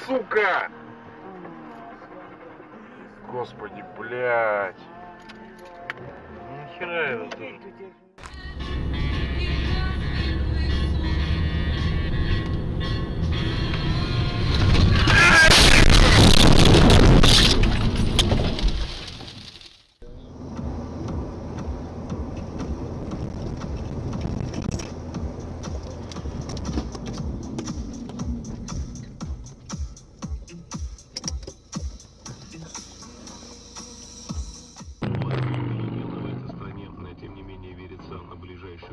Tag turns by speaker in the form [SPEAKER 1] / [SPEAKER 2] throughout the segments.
[SPEAKER 1] сука! Господи, блядь. Ну нахера это тоже?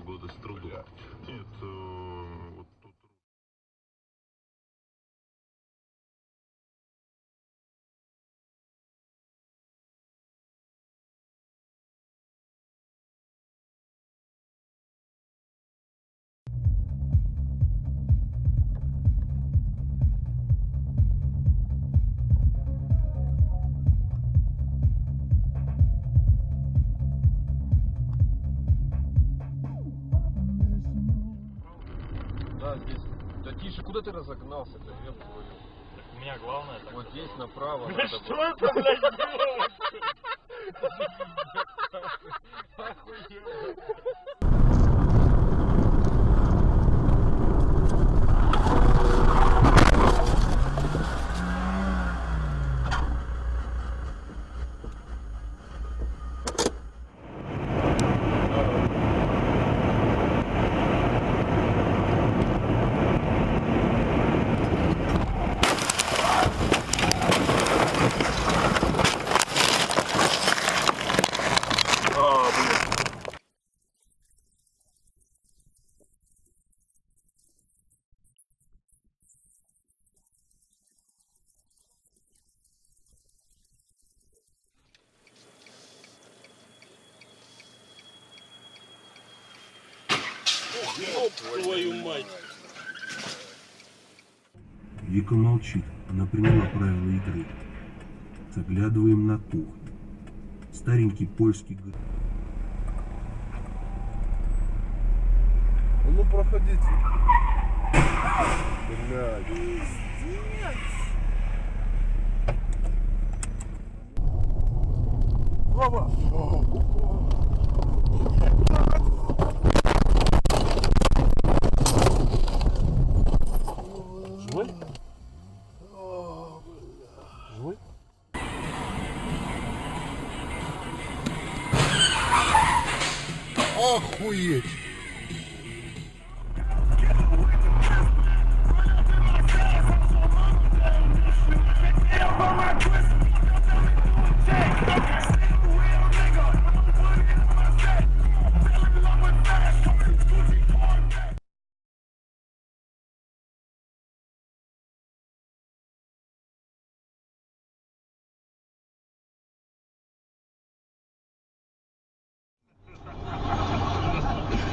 [SPEAKER 2] Годы с трудом. Это вот тут.
[SPEAKER 3] Да, здесь. Да тише, куда ты разогнался-то, ёб твою?
[SPEAKER 4] Так у меня главное так.
[SPEAKER 3] Вот здесь направо
[SPEAKER 4] Да
[SPEAKER 3] надо
[SPEAKER 4] что
[SPEAKER 3] было.
[SPEAKER 4] это, блядь, делать? Ёб твою мать!
[SPEAKER 5] Вика молчит, она приняла правила игры. Заглядываем на кухню. Старенький польский
[SPEAKER 6] Ну проходите. Блядь. Вова! Живой? Живой? Охуеть!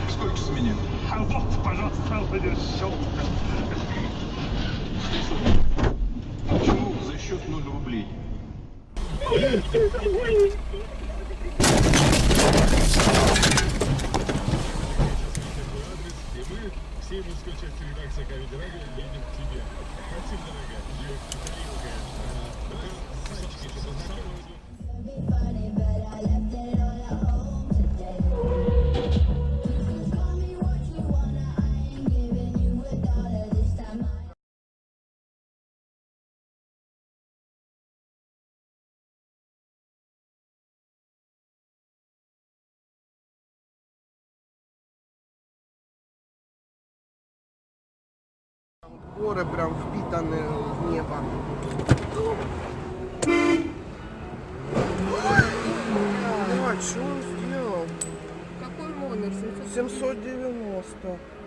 [SPEAKER 2] Сколько с меня?
[SPEAKER 4] А вот, пожалуйста, подержал.
[SPEAKER 2] Почему за счет 0 рублей?
[SPEAKER 7] Все мужской части редакции Comedy Radio едем к тебе. Спасибо, дорогая.
[SPEAKER 6] Горы прям впитаны в небо. Ой, что он сделал?
[SPEAKER 8] Какой номер?
[SPEAKER 6] 790.